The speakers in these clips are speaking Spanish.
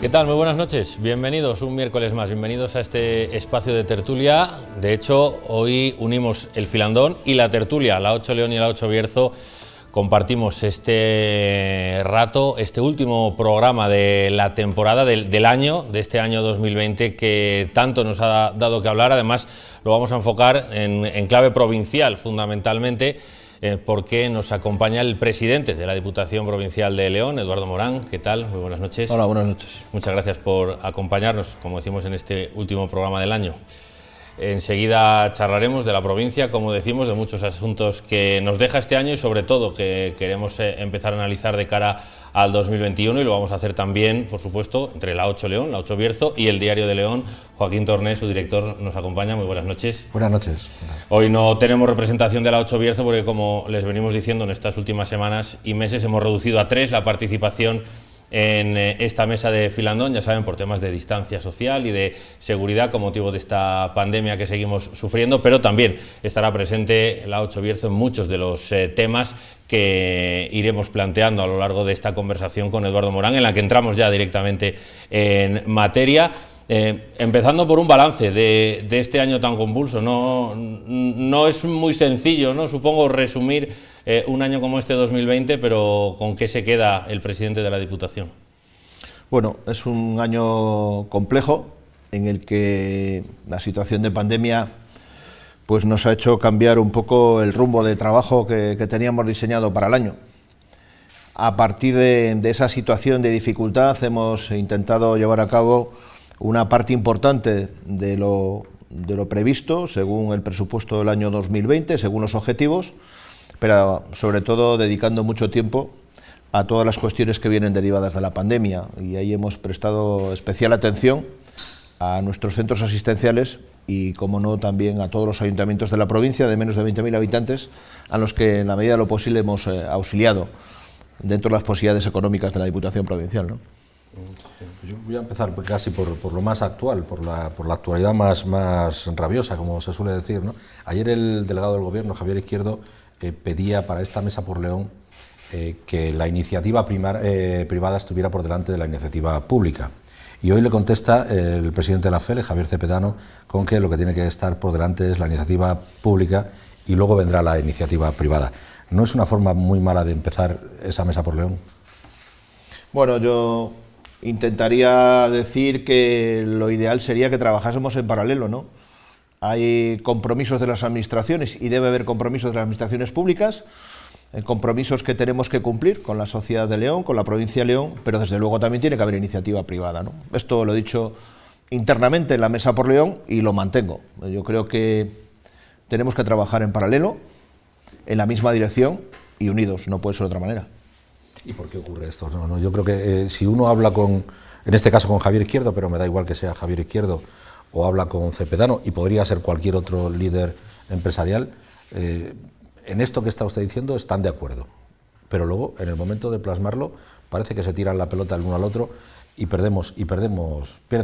¿Qué tal? Muy buenas noches, bienvenidos un miércoles más, bienvenidos a este espacio de tertulia. De hecho, hoy unimos el filandón y la tertulia, la 8 León y la 8 Bierzo. Compartimos este rato, este último programa de la temporada del año, de este año 2020, que tanto nos ha dado que hablar. Además, lo vamos a enfocar en clave provincial, fundamentalmente, porque nos acompaña el presidente de la Diputación Provincial de León, Eduardo Morán. ¿Qué tal? Muy buenas noches. Hola, buenas noches. Muchas gracias por acompañarnos, como decimos, en este último programa del año. Enseguida charlaremos de la provincia, como decimos, de muchos asuntos que nos deja este año y sobre todo que queremos empezar a analizar de cara al 2021, y lo vamos a hacer también, por supuesto, entre la 8 León, la 8 Bierzo y el Diario de León. Joaquín Torné, su director, nos acompaña. Muy buenas noches. Buenas noches. Hoy no tenemos representación de la 8 Bierzo porque, como les venimos diciendo en estas últimas semanas y meses, hemos reducido a 3 la participación en esta mesa de filandón, ya saben, por temas de distancia social y de seguridad con motivo de esta pandemia que seguimos sufriendo, pero también estará presente la 8 Bierzo en muchos de los temas que iremos planteando a lo largo de esta conversación con Eduardo Morán, en la que entramos ya directamente en materia. Empezando por un balance de este año tan convulso. No es muy sencillo, ¿no?, supongo, resumir un año como este 2020, pero ¿con qué se queda el presidente de la Diputación? Bueno, es un año complejo en el que la situación de pandemia pues nos ha hecho cambiar un poco el rumbo de trabajo que teníamos diseñado para el año. A partir de esa situación de dificultad hemos intentado llevar a cabo una parte importante de lo previsto según el presupuesto del año 2020, según los objetivos, pero sobre todo dedicando mucho tiempo a todas las cuestiones que vienen derivadas de la pandemia, y ahí hemos prestado especial atención a nuestros centros asistenciales y, como no, también a todos los ayuntamientos de la provincia de menos de 20.000 habitantes, a los que en la medida de lo posible hemos auxiliado dentro de las posibilidades económicas de la Diputación Provincial, ¿no? Yo voy a empezar casi por lo más actual, por la actualidad más rabiosa, como se suele decir, ¿no? Ayer el delegado del Gobierno, Javier Izquierdo, pedía para esta mesa por León que la iniciativa privada estuviera por delante de la iniciativa pública. Y hoy le contesta el presidente de la FELE, Javier Cepedano, con que lo que tiene que estar por delante es la iniciativa pública y luego vendrá la iniciativa privada. ¿No es una forma muy mala de empezar esa mesa por León? Bueno, yo intentaría decir que lo ideal sería que trabajásemos en paralelo, ¿no? Hay compromisos de las administraciones y debe haber compromisos de las administraciones públicas, compromisos que tenemos que cumplir con la sociedad de León, con la provincia de León, pero desde luego también tiene que haber iniciativa privada, ¿no? Esto lo he dicho internamente en la mesa por León y lo mantengo. Yo creo que tenemos que trabajar en paralelo, en la misma dirección y unidos, no puede ser de otra manera. ¿Y por qué ocurre esto? Yo creo que si uno habla en este caso con Javier Izquierdo, pero me da igual que sea Javier Izquierdo, o habla con Cepedano, y podría ser cualquier otro líder empresarial, en esto que está usted diciendo están de acuerdo, pero luego en el momento de plasmarlo parece que se tiran la pelota el uno al otro y pierde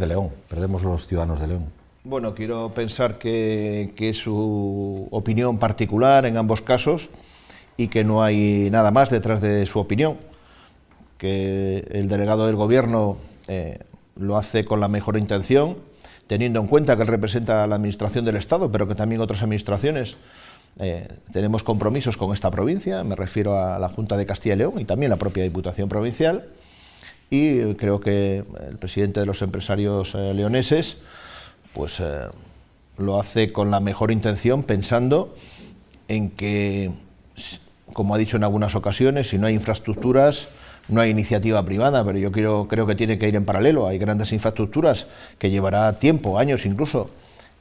León, perdemos los ciudadanos de León. Bueno, quiero pensar que es su opinión particular en ambos casos y que no hay nada más detrás de su opinión, que el delegado del Gobierno lo hace con la mejor intención, teniendo en cuenta que él representa a la Administración del Estado, pero que también otras administraciones tenemos compromisos con esta provincia, me refiero a la Junta de Castilla y León y también la propia Diputación Provincial, y creo que el presidente de los empresarios leoneses pues lo hace con la mejor intención, pensando en que, como ha dicho en algunas ocasiones, si no hay infraestructuras, no hay iniciativa privada, pero yo creo que tiene que ir en paralelo. Hay grandes infraestructuras que llevará tiempo, años incluso,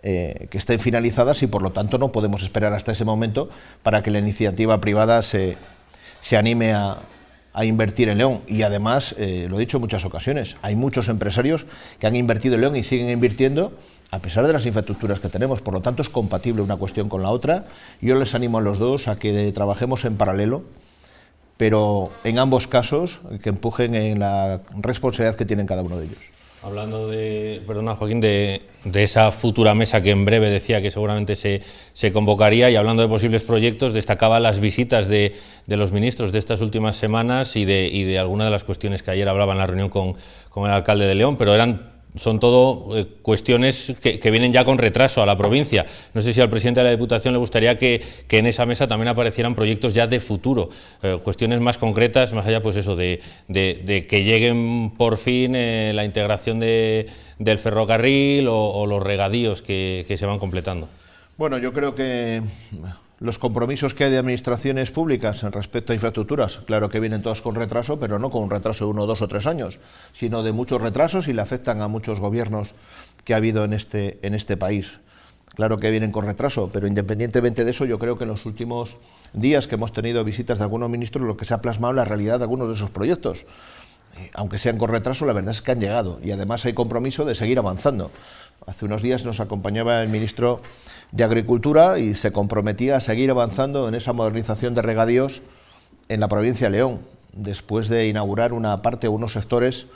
que estén finalizadas, y por lo tanto no podemos esperar hasta ese momento para que la iniciativa privada se anime a invertir en León. Y además, lo he dicho en muchas ocasiones, hay muchos empresarios que han invertido en León y siguen invirtiendo a pesar de las infraestructuras que tenemos. Por lo tanto, es compatible una cuestión con la otra. Yo les animo a los dos a que trabajemos en paralelo, pero en ambos casos que empujen en la responsabilidad que tienen cada uno de ellos. Hablando de, perdona Joaquín, de esa futura mesa que en breve decía que seguramente se convocaría, y hablando de posibles proyectos, destacaba las visitas de los ministros de estas últimas semanas y de algunas de las cuestiones que ayer hablaba en la reunión con el alcalde de León, pero son todo cuestiones que vienen ya con retraso a la provincia. No sé si al presidente de la Diputación le gustaría que en esa mesa también aparecieran proyectos ya de futuro, cuestiones más concretas, más allá pues eso de que lleguen por fin la integración del ferrocarril o los regadíos que se van completando. Bueno, yo creo que los compromisos que hay de administraciones públicas en respecto a infraestructuras, claro que vienen todos con retraso, pero no con un retraso de 1, 2 o 3 años, sino de muchos retrasos y le afectan a muchos gobiernos que ha habido en este país. Claro que vienen con retraso, pero independientemente de eso, yo creo que en los últimos días que hemos tenido visitas de algunos ministros, lo que se ha plasmado es la realidad de algunos de esos proyectos. Aunque sean con retraso, la verdad es que han llegado y además hay compromiso de seguir avanzando. Hace unos días nos acompañaba el ministro de Agricultura y se comprometía a seguir avanzando en esa modernización de regadíos en la provincia de León, después de inaugurar una parte o unos sectores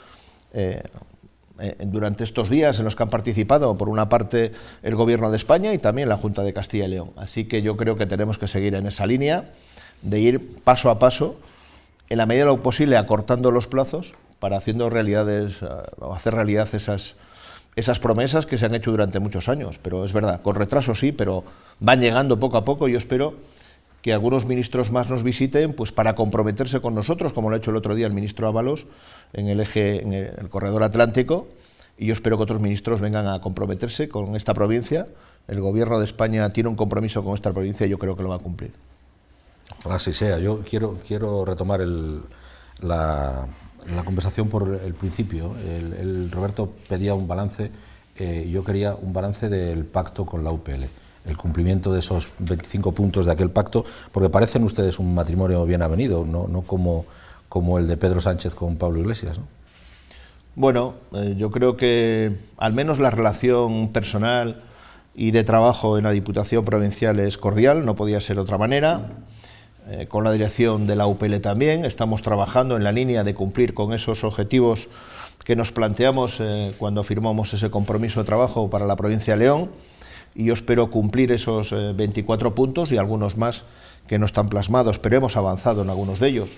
durante estos días en los que han participado, por una parte, el Gobierno de España y también la Junta de Castilla y León. Así que yo creo que tenemos que seguir en esa línea de ir paso a paso, en la medida de lo posible acortando los plazos para hacer realidad esas promesas que se han hecho durante muchos años. Pero es verdad, con retraso sí, pero van llegando poco a poco. Yo espero que algunos ministros más nos visiten pues para comprometerse con nosotros, como lo ha hecho el otro día el ministro Ábalos en el corredor atlántico, y yo espero que otros ministros vengan a comprometerse con esta provincia. El Gobierno de España tiene un compromiso con esta provincia y yo creo que lo va a cumplir. Ojalá así sea. Yo quiero retomar la conversación por el principio. El Roberto pedía un balance, yo quería un balance del pacto con la UPL, el cumplimiento de esos 25 puntos de aquel pacto, porque parecen ustedes un matrimonio bien avenido, no como el de Pedro Sánchez con Pablo Iglesias, ¿no? Bueno, yo creo que al menos la relación personal y de trabajo en la Diputación Provincial es cordial, no podía ser de otra manera. Con la dirección de la UPL también estamos trabajando en la línea de cumplir con esos objetivos que nos planteamos cuando firmamos ese compromiso de trabajo para la provincia de León, y yo espero cumplir esos 24 puntos y algunos más que no están plasmados, pero hemos avanzado en algunos de ellos.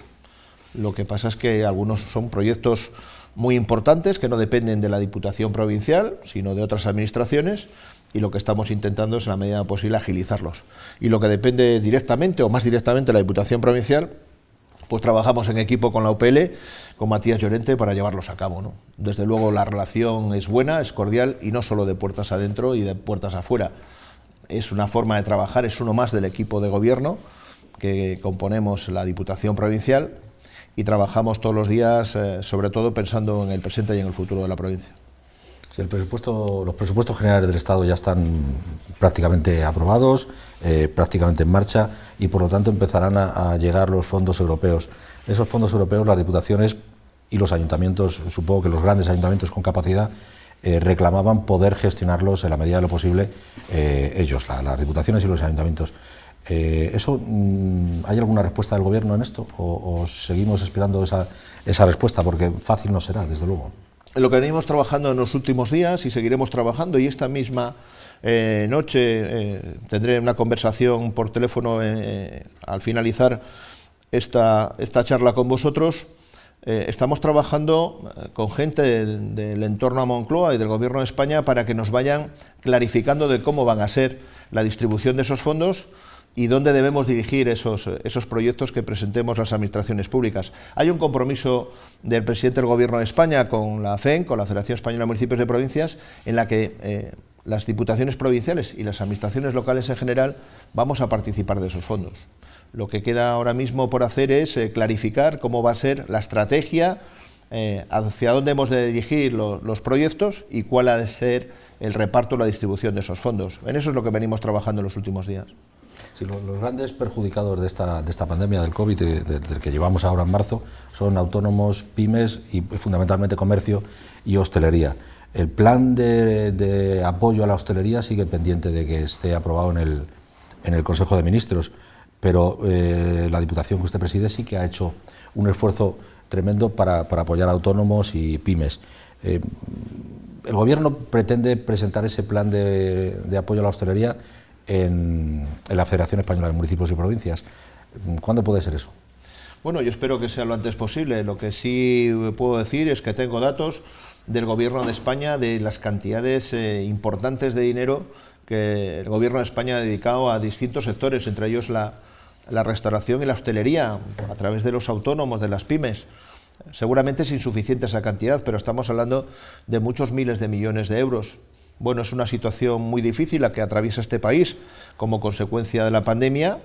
Lo que pasa es que algunos son proyectos muy importantes que no dependen de la Diputación Provincial, sino de otras administraciones, y lo que estamos intentando es, en la medida posible, agilizarlos. Y lo que depende directamente o más directamente de la Diputación Provincial, pues trabajamos en equipo con la UPL, con Matías Llorente, para llevarlos a cabo, ¿no? Desde luego la relación es buena, es cordial, y no solo de puertas adentro y de puertas afuera. Es una forma de trabajar, es uno más del equipo de gobierno que componemos la Diputación Provincial, y trabajamos todos los días, sobre todo pensando en el presente y en el futuro de la provincia. Sí, los presupuestos generales del Estado ya están prácticamente aprobados, prácticamente en marcha, y por lo tanto empezarán a llegar los fondos europeos. Esos fondos europeos, las diputaciones y los ayuntamientos, supongo que los grandes ayuntamientos con capacidad, reclamaban poder gestionarlos en la medida de lo posible ellos, las diputaciones y los ayuntamientos. ¿Hay alguna respuesta del Gobierno en esto o seguimos esperando esa respuesta? Porque fácil no será, desde luego. Lo que venimos trabajando en los últimos días y seguiremos trabajando, y esta misma noche tendré una conversación por teléfono al finalizar esta charla con vosotros. Estamos trabajando con gente del entorno a Moncloa y del Gobierno de España para que nos vayan clarificando de cómo van a ser la distribución de esos fondos y dónde debemos dirigir esos proyectos que presentemos las administraciones públicas. Hay un compromiso del presidente del Gobierno de España con la FEN, con la Federación Española de Municipios y Provincias, en la que las diputaciones provinciales y las administraciones locales en general vamos a participar de esos fondos. Lo que queda ahora mismo por hacer es clarificar cómo va a ser la estrategia, hacia dónde hemos de dirigir los proyectos y cuál ha de ser el reparto o la distribución de esos fondos. En eso es lo que venimos trabajando en los últimos días. Sí, los grandes perjudicados de esta pandemia del COVID, del que llevamos ahora en marzo, son autónomos, pymes y fundamentalmente comercio y hostelería. El plan de apoyo a la hostelería sigue pendiente de que esté aprobado en el Consejo de Ministros, pero la Diputación que usted preside sí que ha hecho un esfuerzo tremendo para apoyar a autónomos y pymes. El Gobierno pretende presentar ese plan de apoyo a la hostelería en la Federación Española de Municipios y Provincias. ¿Cuándo puede ser eso? Bueno, yo espero que sea lo antes posible. Lo que sí puedo decir es que tengo datos del Gobierno de España de las cantidades importantes de dinero que el Gobierno de España ha dedicado a distintos sectores, entre ellos la restauración y la hostelería, a través de los autónomos, de las pymes. Seguramente es insuficiente esa cantidad, pero estamos hablando de muchos miles de millones de euros. Bueno, es una situación muy difícil la que atraviesa este país como consecuencia de la pandemia,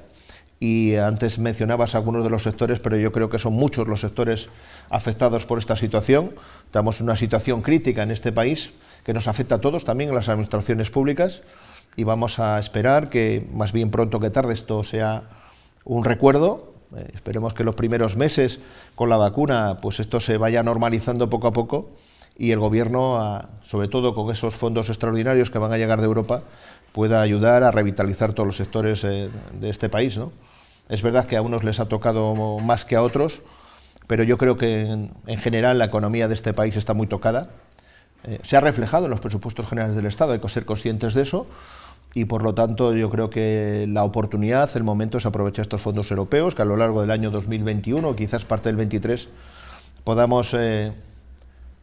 y antes mencionabas algunos de los sectores, pero yo creo que son muchos los sectores afectados por esta situación. Estamos en una situación crítica en este país que nos afecta a todos, también a las administraciones públicas, y vamos a esperar que más bien pronto que tarde esto sea un recuerdo. Esperemos que los primeros meses con la vacuna pues esto se vaya normalizando poco a poco, y el Gobierno, sobre todo con esos fondos extraordinarios que van a llegar de Europa, pueda ayudar a revitalizar todos los sectores de este país, ¿no? Es verdad que a unos les ha tocado más que a otros, pero yo creo que en general la economía de este país está muy tocada. Se ha reflejado en los presupuestos generales del Estado, hay que ser conscientes de eso, y por lo tanto yo creo que la oportunidad, el momento es aprovechar estos fondos europeos, que a lo largo del año 2021, quizás parte del 23, podamos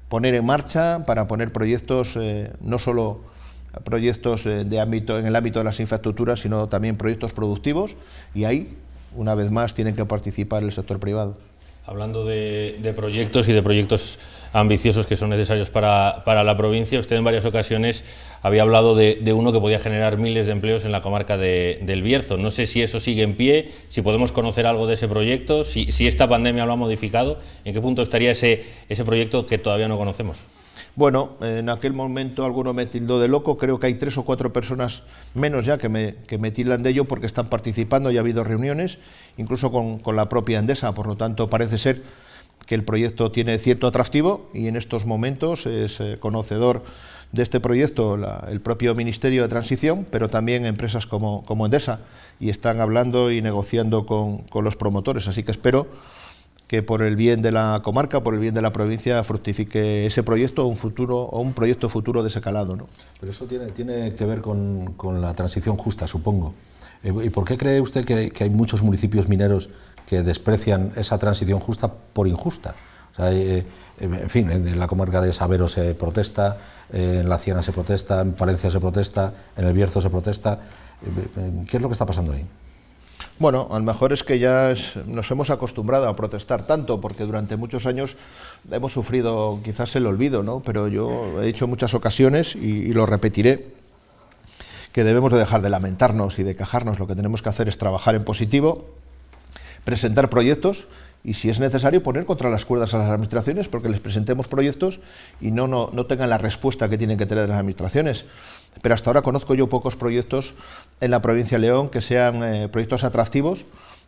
poner en marcha para poner proyectos, no solo proyectos en el ámbito de las infraestructuras, sino también proyectos productivos, y ahí, una vez más, tienen que participar el sector privado. Hablando de proyectos y de proyectos ambiciosos que son necesarios para la provincia, usted en varias ocasiones había hablado de uno que podía generar miles de empleos en la comarca del Bierzo. No sé si eso sigue en pie, si podemos conocer algo de ese proyecto, si esta pandemia lo ha modificado, en qué punto estaría ese proyecto que todavía no conocemos. Bueno, en aquel momento alguno me tildó de loco, creo que hay 3 o 4 personas menos ya que me tildan de ello porque están participando y ha habido reuniones, incluso con la propia Endesa, por lo tanto parece ser que el proyecto tiene cierto atractivo, y en estos momentos es conocedor de este proyecto el propio Ministerio de Transición, pero también empresas como Endesa, y están hablando y negociando con los promotores, así que espero que por el bien de la comarca, por el bien de la provincia, fructifique ese proyecto o un proyecto futuro de ese calado, ¿no? Pero eso tiene que ver con la transición justa, supongo. ¿Y por qué cree usted que hay muchos municipios mineros que desprecian esa transición justa por injusta? O sea, en fin, en la comarca de Sabero se protesta, en La Ciana se protesta, en Palencia se protesta, en el Bierzo se protesta. ¿Qué es lo que está pasando ahí? Bueno, a lo mejor es que ya nos hemos acostumbrado a protestar tanto, porque durante muchos años hemos sufrido quizás el olvido, ¿no? Pero yo he dicho en muchas ocasiones, y lo repetiré, que debemos de dejar de lamentarnos y de quejarnos. Lo que tenemos que hacer es trabajar en positivo, presentar proyectos, y si es necesario poner contra las cuerdas a las administraciones porque les presentemos proyectos y no tengan la respuesta que tienen que tener de las administraciones. Pero hasta ahora conozco yo pocos proyectos en la provincia de León que sean proyectos atractivos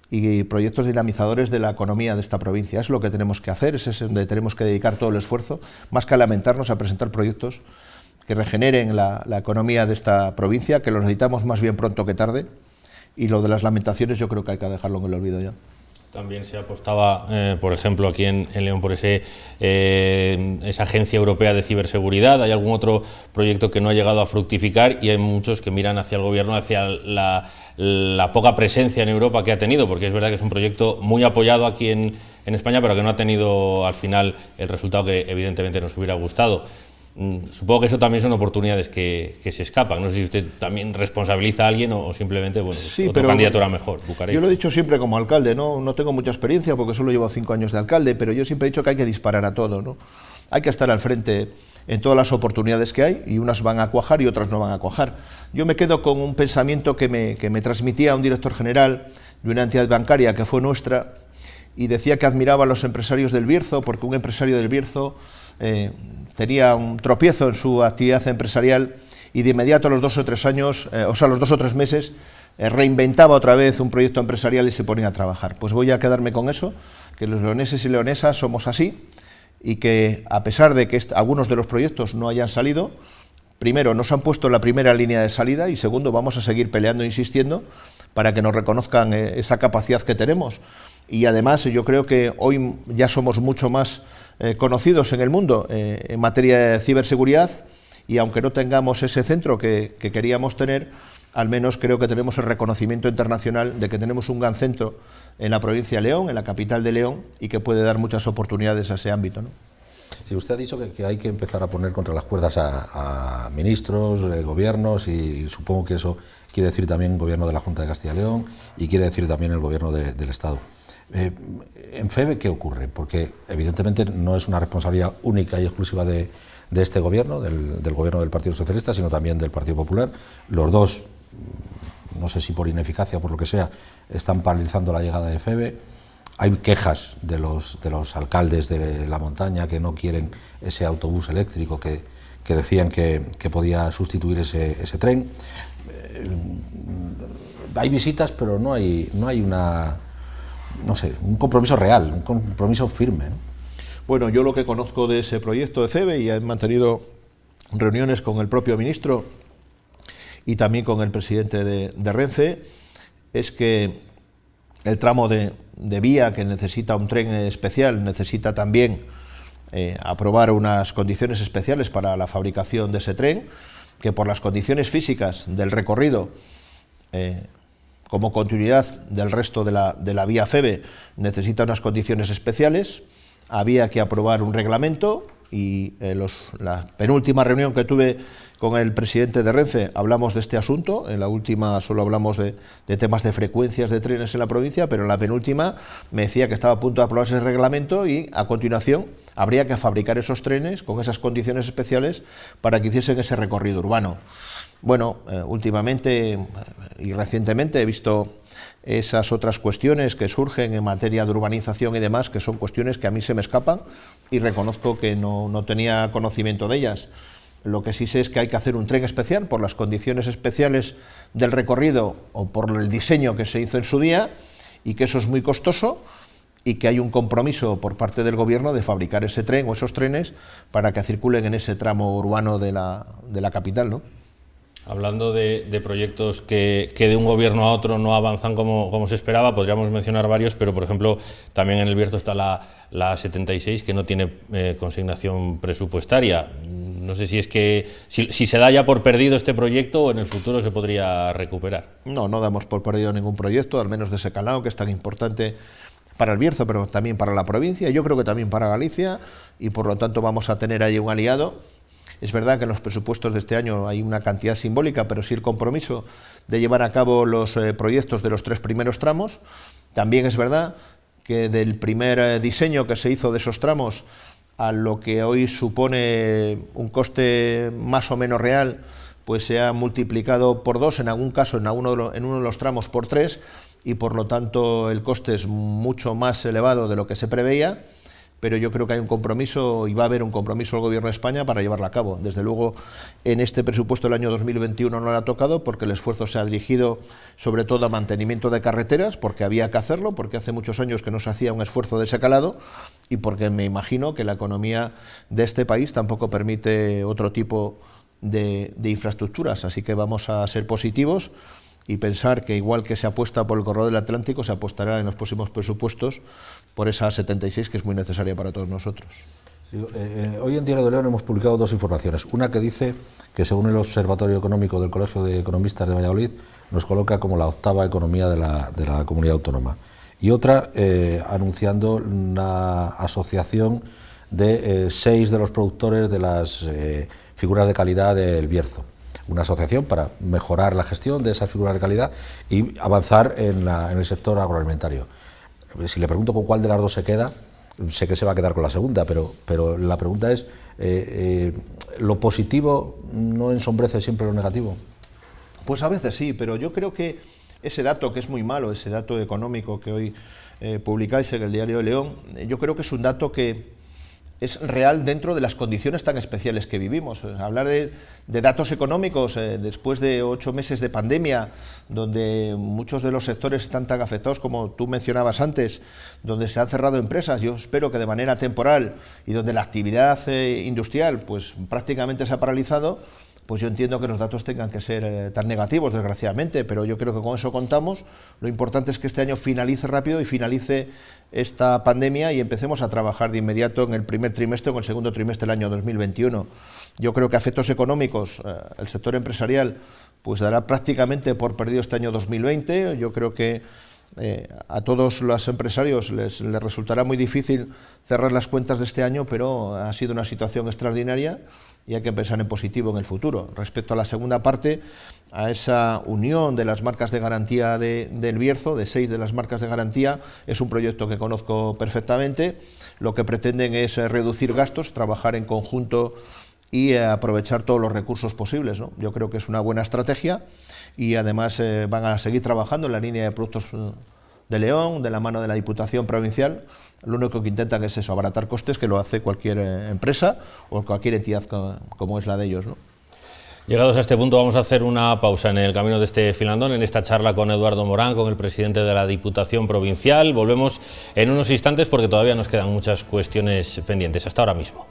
y proyectos dinamizadores de la economía de esta provincia. Es lo que tenemos que hacer, es donde tenemos que dedicar todo el esfuerzo, más que a lamentarnos, a presentar proyectos que regeneren la economía de esta provincia, que lo necesitamos más bien pronto que tarde, y lo de las lamentaciones yo creo que hay que dejarlo en el olvido ya. También se apostaba, por ejemplo, aquí en León por esa agencia europea de ciberseguridad. Hay algún otro proyecto que no ha llegado a fructificar, y hay muchos que miran hacia el Gobierno, hacia la poca presencia en Europa que ha tenido, porque es verdad que es un proyecto muy apoyado aquí en España, pero que no ha tenido al final el resultado que evidentemente nos hubiera gustado. Supongo que eso también son oportunidades que se escapan. No sé si usted también responsabiliza a alguien o simplemente, bueno, sí, otra candidatura mejor. Yo lo he dicho siempre como alcalde, no tengo mucha experiencia porque solo llevo 5 años de alcalde, pero yo siempre he dicho que hay que disparar a todo, ¿no? Hay que estar al frente en todas las oportunidades que hay, y unas van a cuajar y otras no van a cuajar. Yo me quedo con un pensamiento que me transmitía un director general de una entidad bancaria que fue nuestra, y decía que admiraba a los empresarios del Bierzo, porque un empresario del Bierzo tenía un tropiezo en su actividad empresarial y de inmediato a los 2 o 3 años, los 2 o 3 meses, reinventaba otra vez un proyecto empresarial y se ponía a trabajar. Pues voy a quedarme con eso, que los leoneses y leonesas somos así, y que a pesar de que algunos de los proyectos no hayan salido, primero nos han puesto en la primera línea de salida, y segundo vamos a seguir peleando e insistiendo para que nos reconozcan esa capacidad que tenemos. Y además yo creo que hoy ya somos mucho más conocidos en el mundo en materia de ciberseguridad, y aunque no tengamos ese centro que queríamos tener, al menos creo que tenemos el reconocimiento internacional de que tenemos un gran centro en la provincia de León, en la capital de León, y que puede dar muchas oportunidades a ese ámbito, ¿no? Sí, usted ha dicho que hay que empezar a poner contra las cuerdas a ministros, gobiernos, y supongo que eso quiere decir también el gobierno de la Junta de Castilla y León y quiere decir también el gobierno del Estado. En FEVE, ¿qué ocurre? Porque evidentemente no es una responsabilidad única y exclusiva de este gobierno, del gobierno del Partido Socialista, sino también del Partido Popular. Los dos, no sé si por ineficacia o por lo que sea, están paralizando la llegada de FEVE. Hay quejas de los alcaldes de la montaña que no quieren ese autobús eléctrico que decían que podía sustituir ese tren. Hay visitas, pero no hay un compromiso real, un compromiso firme, ¿no? Bueno, yo lo que conozco de ese proyecto de FEVE, y he mantenido reuniones con el propio ministro y también con el presidente de Renfe, es que el tramo de vía que necesita un tren especial necesita también aprobar unas condiciones especiales para la fabricación de ese tren, que por las condiciones físicas del recorrido, como continuidad del resto de la vía FEVE, necesita unas condiciones especiales. Había que aprobar un reglamento, y la penúltima reunión que tuve con el presidente de Renfe hablamos de este asunto. En la última solo hablamos de temas de frecuencias de trenes en la provincia, pero en la penúltima me decía que estaba a punto de aprobarse el reglamento y a continuación habría que fabricar esos trenes con esas condiciones especiales para que hiciesen ese recorrido urbano. Bueno, últimamente y recientemente he visto esas otras cuestiones que surgen en materia de urbanización y demás, que son cuestiones que a mí se me escapan y reconozco que no tenía conocimiento de ellas. Lo que sí sé es que hay que hacer un tren especial por las condiciones especiales del recorrido o por el diseño que se hizo en su día, y que eso es muy costoso, y que hay un compromiso por parte del gobierno de fabricar ese tren o esos trenes para que circulen en ese tramo urbano de la capital, ¿no? Hablando de proyectos que de un gobierno a otro no avanzan como se esperaba, podríamos mencionar varios, pero por ejemplo también en el Bierzo está la 76, que no tiene consignación presupuestaria. No sé si es que si se da ya por perdido este proyecto o en el futuro se podría recuperar. No damos por perdido ningún proyecto, al menos de ese calado, que es tan importante para el Bierzo, pero también para la provincia, yo creo que también para Galicia, y por lo tanto vamos a tener ahí un aliado. Es verdad que en los presupuestos de este año hay una cantidad simbólica, pero sí el compromiso de llevar a cabo los proyectos de los 3 primeros tramos. También es verdad que del primer diseño que se hizo de esos tramos a lo que hoy supone un coste más o menos real, pues se ha multiplicado por 2, en algún caso en uno de los tramos por 3, y por lo tanto el coste es mucho más elevado de lo que se preveía. Pero yo creo que hay un compromiso, y va a haber un compromiso del Gobierno de España para llevarla a cabo. Desde luego, en este presupuesto del año 2021 no lo ha tocado, porque el esfuerzo se ha dirigido sobre todo a mantenimiento de carreteras, porque había que hacerlo, porque hace muchos años que no se hacía un esfuerzo de ese calado, y porque me imagino que la economía de este país tampoco permite otro tipo de infraestructuras. Así que vamos a ser positivos y pensar que, igual que se apuesta por el corredor del Atlántico, se apostará en los próximos presupuestos por esa 76, que es muy necesaria para todos nosotros. Sí, hoy en Diario de León hemos publicado 2 informaciones. Una que dice que, según el Observatorio Económico del Colegio de Economistas de Valladolid, nos coloca como la 8ª economía de la comunidad autónoma. Y otra anunciando una asociación de 6 de los productores de las figuras de calidad del Bierzo. Una asociación para mejorar la gestión de esas figuras de calidad y avanzar en el sector agroalimentario. Si le pregunto con cuál de las 2 se queda, sé que se va a quedar con la segunda, pero la pregunta es, ¿lo positivo no ensombrece siempre lo negativo? Pues a veces sí, pero yo creo que ese dato, que es muy malo, ese dato económico que hoy publicáis en el Diario de León, yo creo que es un dato que es real dentro de las condiciones tan especiales que vivimos. Hablar de datos económicos después de 8 meses de pandemia, donde muchos de los sectores están tan afectados como tú mencionabas antes, donde se han cerrado empresas, yo espero que de manera temporal, y donde la actividad industrial pues prácticamente se ha paralizado, pues yo entiendo que los datos tengan que ser tan negativos, desgraciadamente, pero yo creo que con eso contamos. Lo importante es que este año finalice rápido y finalice esta pandemia y empecemos a trabajar de inmediato en el primer trimestre o en el segundo trimestre del año 2021. Yo creo que a efectos económicos el sector empresarial pues dará prácticamente por perdido este año 2020. Yo creo que a todos los empresarios les resultará muy difícil cerrar las cuentas de este año, pero ha sido una situación extraordinaria y hay que pensar en positivo en el futuro. Respecto a la segunda parte, a esa unión de las marcas de garantía del Bierzo, de 6 de las marcas de garantía, es un proyecto que conozco perfectamente. Lo que pretenden es reducir gastos, trabajar en conjunto y aprovechar todos los recursos posibles, ¿no? Yo creo que es una buena estrategia y además van a seguir trabajando en la línea de productos de León, de la mano de la Diputación Provincial. Lo único que intentan es eso, abaratar costes, que lo hace cualquier empresa o cualquier entidad como es la de ellos, ¿no? Llegados a este punto vamos a hacer una pausa en el camino de este filandón, en esta charla con Eduardo Morán, con el presidente de la Diputación Provincial. Volvemos en unos instantes porque todavía nos quedan muchas cuestiones pendientes. Hasta ahora mismo.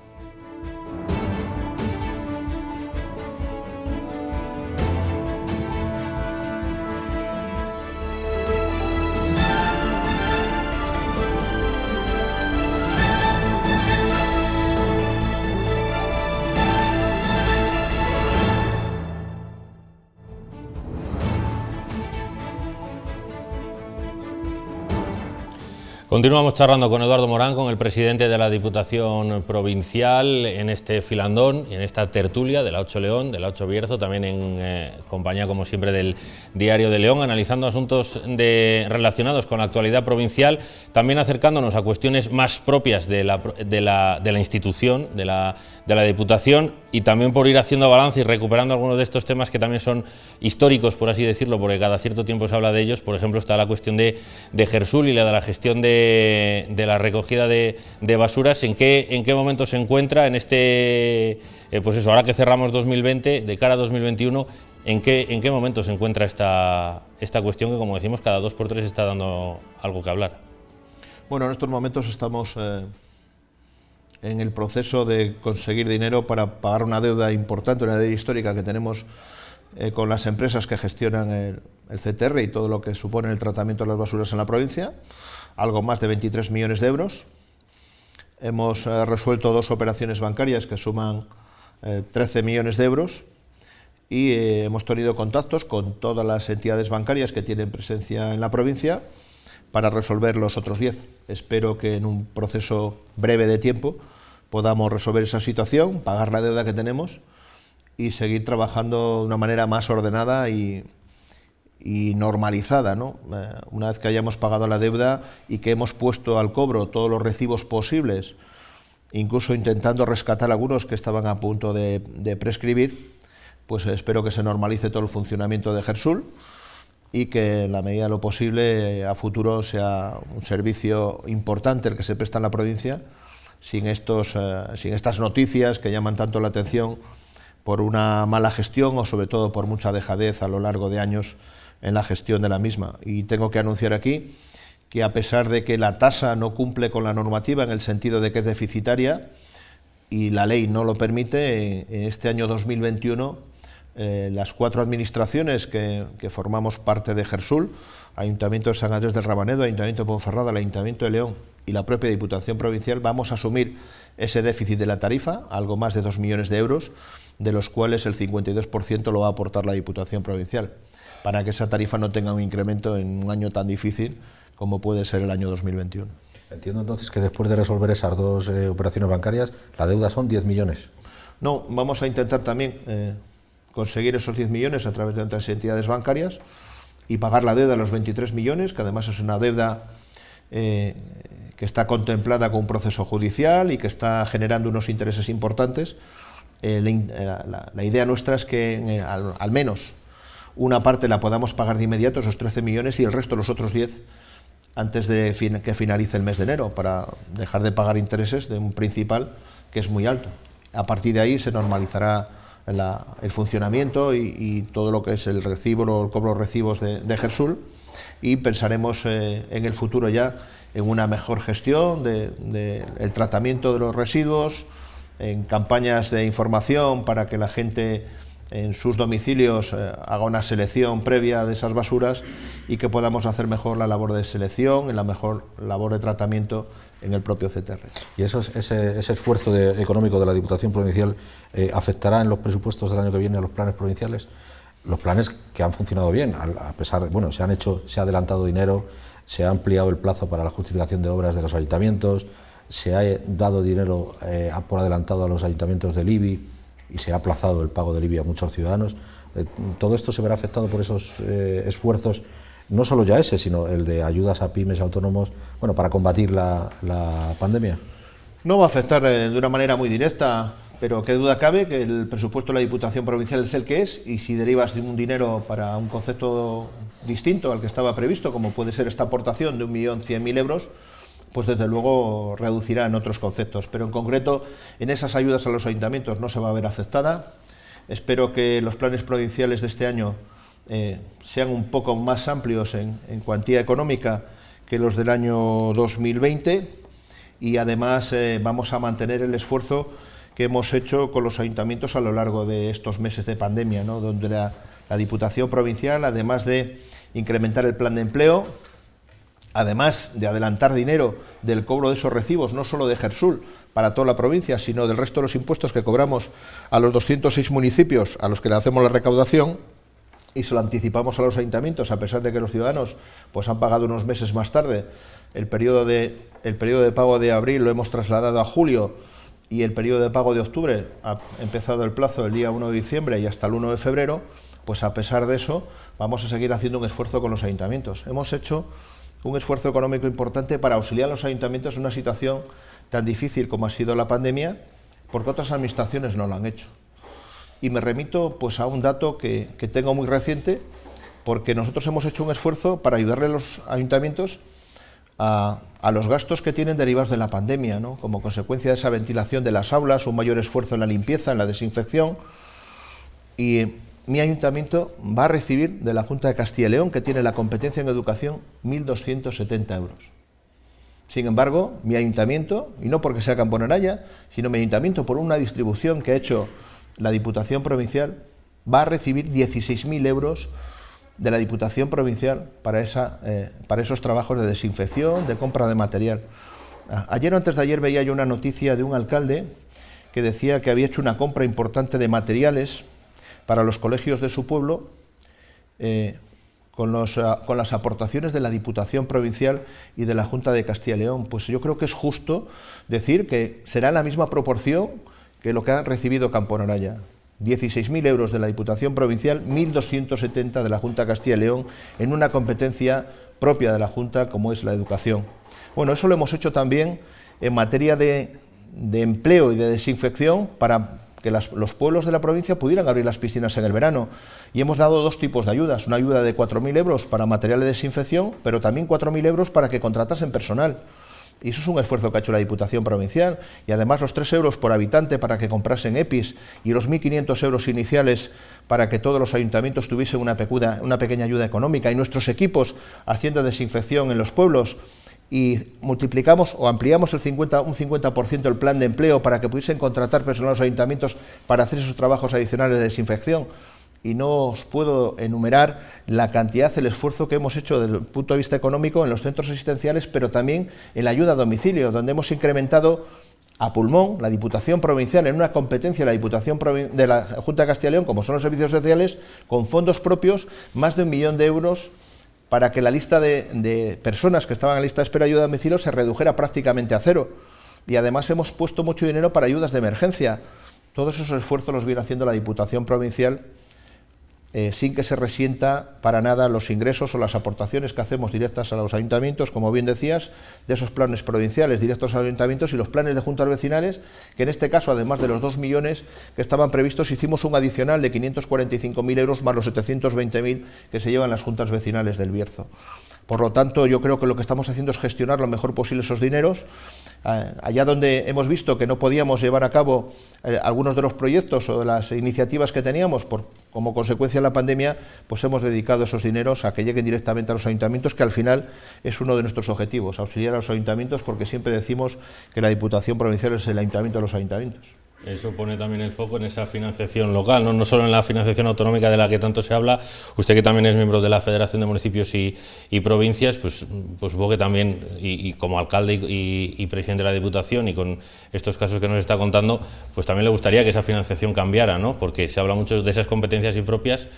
Continuamos charlando con Eduardo Morán, con el presidente de la Diputación Provincial, en este filandón y en esta tertulia de la 8 León, de la 8 Bierzo, también en compañía, como siempre, del Diario de León, analizando asuntos relacionados con la actualidad provincial, también acercándonos a cuestiones más propias de la institución, de la Diputación, y también por ir haciendo balance y recuperando algunos de estos temas que también son históricos, por así decirlo, porque cada cierto tiempo se habla de ellos. Por ejemplo, está la cuestión de Gersul y la de la gestión de la recogida de basuras. ¿En qué momento se encuentra en este, pues eso, ahora que cerramos 2020, de cara a 2021, en qué momento se encuentra esta cuestión que, como decimos, cada 2 por 3 está dando algo que hablar? Bueno, en estos momentos estamos en el proceso de conseguir dinero para pagar una deuda importante, una deuda histórica que tenemos con las empresas que gestionan el CTR y todo lo que supone el tratamiento de las basuras en la provincia, algo más de 23 millones de euros. Hemos resuelto 2 operaciones bancarias que suman 13 millones de euros y hemos tenido contactos con todas las entidades bancarias que tienen presencia en la provincia para resolver los otros 10. Espero que en un proceso breve de tiempo podamos resolver esa situación, pagar la deuda que tenemos y seguir trabajando de una manera más ordenada y normalizada, ¿no? Una vez que hayamos pagado la deuda y que hemos puesto al cobro todos los recibos posibles, incluso intentando rescatar algunos que estaban a punto de prescribir, pues espero que se normalice todo el funcionamiento de Gersul y que en la medida de lo posible a futuro sea un servicio importante el que se presta en la provincia, sin estas noticias que llaman tanto la atención por una mala gestión o sobre todo por mucha dejadez a lo largo de años en la gestión de la misma. Y tengo que anunciar aquí que, a pesar de que la tasa no cumple con la normativa en el sentido de que es deficitaria y la ley no lo permite, en este año 2021 las 4 administraciones que formamos parte de Gersul, Ayuntamiento de San Andrés del Rabanedo, Ayuntamiento de Ponferrada, el Ayuntamiento de León y la propia Diputación Provincial, vamos a asumir ese déficit de la tarifa, algo más de 2 millones de euros, de los cuales el 52% lo va a aportar la Diputación Provincial, para que esa tarifa no tenga un incremento en un año tan difícil como puede ser el año 2021. Entiendo entonces que después de resolver esas 2 operaciones bancarias, la deuda son 10 millones. No, vamos a intentar también conseguir esos 10 millones a través de otras entidades bancarias y pagar la deuda de los 23 millones, que además es una deuda que está contemplada con un proceso judicial y que está generando unos intereses importantes. La idea nuestra es que al menos una parte la podamos pagar de inmediato, esos 13 millones, y el resto, los otros 10, antes de que finalice el mes de enero, para dejar de pagar intereses de un principal que es muy alto. A partir de ahí se normalizará el funcionamiento y todo lo que es el recibo o el cobro de recibos de Gersul, y pensaremos en el futuro ya en una mejor gestión del tratamiento de los residuos, en campañas de información para que la gente en sus domicilios haga una selección previa de esas basuras y que podamos hacer mejor la labor de selección y la mejor labor de tratamiento en el propio CTR. ¿Y ese esfuerzo económico de la Diputación Provincial afectará en los presupuestos del año que viene a los planes provinciales? Los planes que han funcionado bien, a pesar de, bueno, se ha adelantado dinero, se ha ampliado el plazo para la justificación de obras de los ayuntamientos, se ha dado dinero por adelantado a los ayuntamientos del IBI y se ha aplazado el pago del IBI a muchos ciudadanos. Todo esto se verá afectado por esos esfuerzos, no solo ya ese, sino el de ayudas a pymes, autónomos, bueno, para combatir la pandemia. No va a afectar de una manera muy directa, pero qué duda cabe que el presupuesto de la Diputación Provincial es el que es, y si derivas de un dinero para un concepto distinto al que estaba previsto, como puede ser esta aportación de 1.100.000 euros, pues desde luego reducirá en otros conceptos, pero en concreto en esas ayudas a los ayuntamientos no se va a ver afectada. Espero que los planes provinciales de este año sean un poco más amplios en cuantía económica que los del año 2020, y además vamos a mantener el esfuerzo que hemos hecho con los ayuntamientos a lo largo de estos meses de pandemia, ¿no? Donde la Diputación Provincial, además de incrementar el plan de empleo, además de adelantar dinero del cobro de esos recibos, no solo de Gersul para toda la provincia, sino del resto de los impuestos que cobramos a los 206 municipios a los que le hacemos la recaudación, y se lo anticipamos a los ayuntamientos, a pesar de que los ciudadanos pues han pagado unos meses más tarde. El periodo de pago de abril lo hemos trasladado a julio, y el periodo de pago de octubre ha empezado el plazo el día 1 de diciembre y hasta el 1 de febrero, pues a pesar de eso vamos a seguir haciendo un esfuerzo con los ayuntamientos. Hemos hecho un esfuerzo económico importante para auxiliar a los ayuntamientos en una situación tan difícil como ha sido la pandemia, porque otras administraciones no lo han hecho. Y me remito pues a un dato que tengo muy reciente, porque nosotros hemos hecho un esfuerzo para ayudarle a los ayuntamientos a los gastos que tienen derivados de la pandemia, ¿no? Como consecuencia de esa ventilación de las aulas, un mayor esfuerzo en la limpieza, en la desinfección, y mi ayuntamiento va a recibir de la Junta de Castilla y León, que tiene la competencia en educación, 1.270 euros. Sin embargo, mi ayuntamiento, y no porque sea Campo Naraya, sino mi ayuntamiento, por una distribución que ha hecho la Diputación Provincial, va a recibir 16.000 euros de la Diputación Provincial para esos trabajos de desinfección, de compra de material. Ayer o antes de ayer veía yo una noticia de un alcalde que decía que había hecho una compra importante de materiales para los colegios de su pueblo, con las aportaciones de la Diputación Provincial y de la Junta de Castilla y León. Pues yo creo que es justo decir que será la misma proporción que lo que ha recibido Campo Naraya. 16.000 euros de la Diputación Provincial, 1.270 de la Junta de Castilla y León, en una competencia propia de la Junta como es la educación. Bueno, eso lo hemos hecho también en materia de empleo y de desinfección para que los pueblos de la provincia pudieran abrir las piscinas en el verano. Y hemos dado dos tipos de ayudas, una ayuda de 4.000 euros para material de desinfección, pero también 4.000 euros para que contratasen personal. Y eso es un esfuerzo que ha hecho la Diputación Provincial, y además los 3 euros por habitante para que comprasen EPIs y los 1.500 euros iniciales para que todos los ayuntamientos tuviesen una pequeña ayuda económica, y nuestros equipos haciendo desinfección en los pueblos, y multiplicamos o ampliamos un 50% el plan de empleo para que pudiesen contratar personal a los ayuntamientos para hacer esos trabajos adicionales de desinfección. Y no os puedo enumerar la cantidad, el esfuerzo que hemos hecho desde el punto de vista económico en los centros asistenciales, pero también en la ayuda a domicilio, donde hemos incrementado a pulmón la Diputación Provincial, en una competencia de la Junta de Castilla y León, como son los servicios sociales, con fondos propios, más de 1 millón de euros, para que la lista de personas que estaban en la lista de espera de ayuda a domicilio se redujera prácticamente a cero. Y además hemos puesto mucho dinero para ayudas de emergencia. Todos esos esfuerzos los viene haciendo la Diputación Provincial, sin que se resienta para nada los ingresos o las aportaciones que hacemos directas a los ayuntamientos, como bien decías, de esos planes provinciales directos a los ayuntamientos, y los planes de juntas vecinales, que en este caso, además de los 2 millones que estaban previstos, hicimos un adicional de 545.000 euros más los 720.000 que se llevan las juntas vecinales del Bierzo. Por lo tanto, yo creo que lo que estamos haciendo es gestionar lo mejor posible esos dineros. Allá donde hemos visto que no podíamos llevar a cabo algunos de los proyectos o de las iniciativas que teníamos como consecuencia de la pandemia, pues hemos dedicado esos dineros a que lleguen directamente a los ayuntamientos, que al final es uno de nuestros objetivos, auxiliar a los ayuntamientos, porque siempre decimos que la Diputación Provincial es el ayuntamiento de los ayuntamientos. Eso pone también el foco en esa financiación local, no solo en la financiación autonómica de la que tanto se habla. Usted, que también es miembro de la Federación de Municipios y Provincias, pues supongo que también, y como alcalde y presidente de la Diputación, y con estos casos que nos está contando, pues también le gustaría que esa financiación cambiara, ¿no? Porque se habla mucho de esas competencias impropias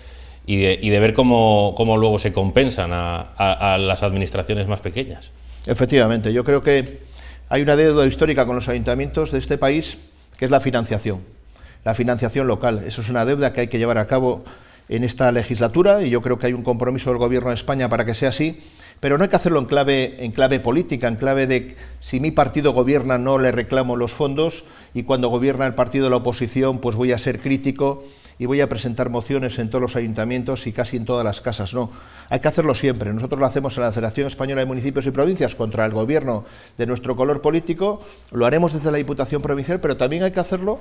y de ver cómo luego se compensan a las administraciones más pequeñas. Efectivamente, yo creo que hay una deuda histórica con los ayuntamientos de este país, que es la financiación local. Eso es una deuda que hay que llevar a cabo en esta legislatura, y yo creo que hay un compromiso del Gobierno de España para que sea así, pero no hay que hacerlo en clave política, en clave de si mi partido gobierna no le reclamo los fondos, y cuando gobierna el partido de la oposición pues voy a ser crítico y voy a presentar mociones en todos los ayuntamientos y casi en todas las casas. No, hay que hacerlo siempre. Nosotros lo hacemos en la Federación Española de Municipios y Provincias contra el gobierno de nuestro color político, lo haremos desde la Diputación Provincial, pero también hay que hacerlo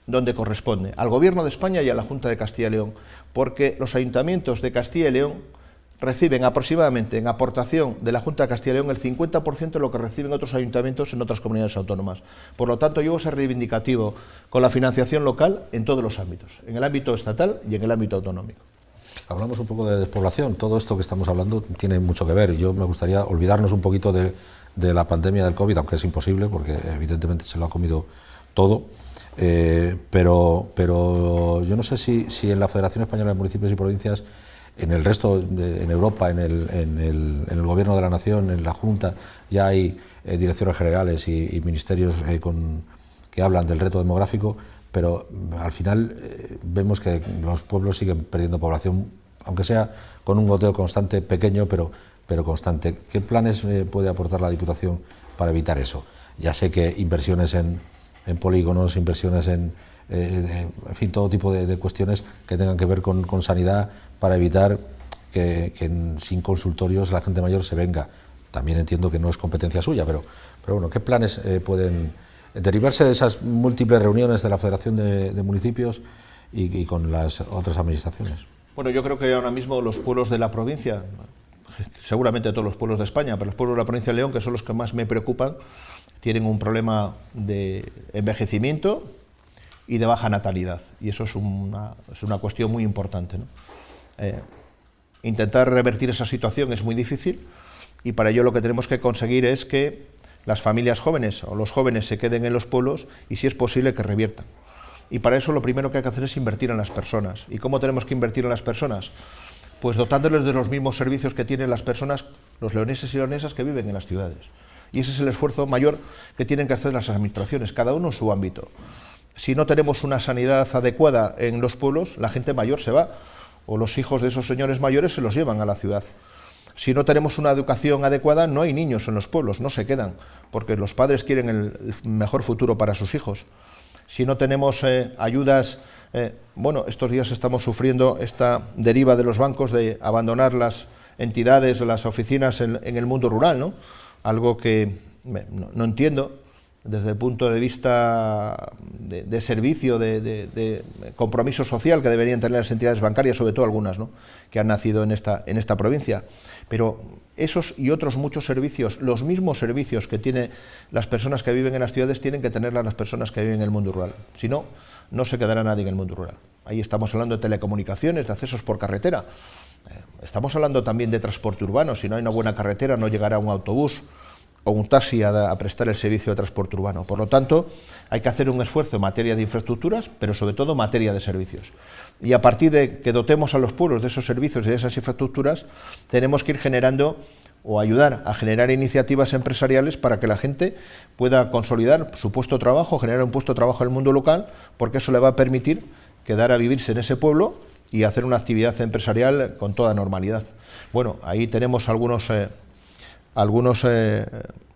donde corresponde, al Gobierno de España y a la Junta de Castilla y León, porque los ayuntamientos de Castilla y León reciben aproximadamente en aportación de la Junta de Castilla y León el 50% de lo que reciben otros ayuntamientos en otras comunidades autónomas. Por lo tanto, yo voy a ser reivindicativo con la financiación local en todos los ámbitos, en el ámbito estatal y en el ámbito autonómico. Hablamos un poco de despoblación. Todo esto que estamos hablando tiene mucho que ver. Yo me gustaría olvidarnos un poquito de la pandemia del COVID, aunque es imposible, porque evidentemente se lo ha comido todo. Pero yo no sé si en la Federación Española de Municipios y Provincias, en el resto, en Europa, en el Gobierno de la Nación, en la Junta, ya hay direcciones generales y ministerios que hablan del reto demográfico, pero al final vemos que los pueblos siguen perdiendo población, aunque sea con un goteo constante, pequeño, pero constante. ¿Qué planes puede aportar la Diputación para evitar eso? Ya sé que inversiones en polígonos, inversiones en fin, todo tipo de cuestiones que tengan que ver con sanidad, para evitar que sin consultorios la gente mayor se venga. También entiendo que no es competencia suya, pero bueno, ¿qué planes pueden derivarse de esas múltiples reuniones de la Federación de Municipios y con las otras administraciones? Bueno, yo creo que ahora mismo los pueblos de la provincia, seguramente todos los pueblos de España, pero los pueblos de la provincia de León, que son los que más me preocupan, tienen un problema de envejecimiento y de baja natalidad, y eso es una cuestión muy importante, ¿no? Intentar revertir esa situación es muy difícil, y para ello lo que tenemos que conseguir es que las familias jóvenes o los jóvenes se queden en los pueblos, y si es posible que reviertan. Y para eso lo primero que hay que hacer es invertir en las personas. ¿Y cómo tenemos que invertir en las personas? Pues dotándoles de los mismos servicios que tienen las personas, los leoneses y leonesas que viven en las ciudades. Y ese es el esfuerzo mayor que tienen que hacer las administraciones, cada uno en su ámbito. Si no tenemos una sanidad adecuada en los pueblos, la gente mayor se va, o los hijos de esos señores mayores se los llevan a la ciudad. Si no tenemos una educación adecuada, no hay niños en los pueblos, no se quedan, porque los padres quieren el mejor futuro para sus hijos. Si no tenemos ayudas, bueno, estos días estamos sufriendo esta deriva de los bancos de abandonar las entidades, las oficinas en el mundo rural, ¿no? Algo que no entiendo desde el punto de vista de servicio, de compromiso social que deberían tener las entidades bancarias, sobre todo algunas, ¿no?, que han nacido en esta provincia. Pero esos y otros muchos servicios, los mismos servicios que tienen las personas que viven en las ciudades, tienen que tenerlas las personas que viven en el mundo rural. Si no, no se quedará nadie en el mundo rural. Ahí estamos hablando de telecomunicaciones, de accesos por carretera. Estamos hablando también de transporte urbano. Si no hay una buena carretera, no llegará un autobús o un taxi a prestar el servicio de transporte urbano. Por lo tanto, hay que hacer un esfuerzo en materia de infraestructuras, pero sobre todo en materia de servicios. Y a partir de que dotemos a los pueblos de esos servicios y de esas infraestructuras, tenemos que ir generando o ayudar a generar iniciativas empresariales para que la gente pueda consolidar su puesto de trabajo, generar un puesto de trabajo en el mundo local, porque eso le va a permitir quedar a vivirse en ese pueblo y hacer una actividad empresarial con toda normalidad. Bueno, ahí tenemos algunos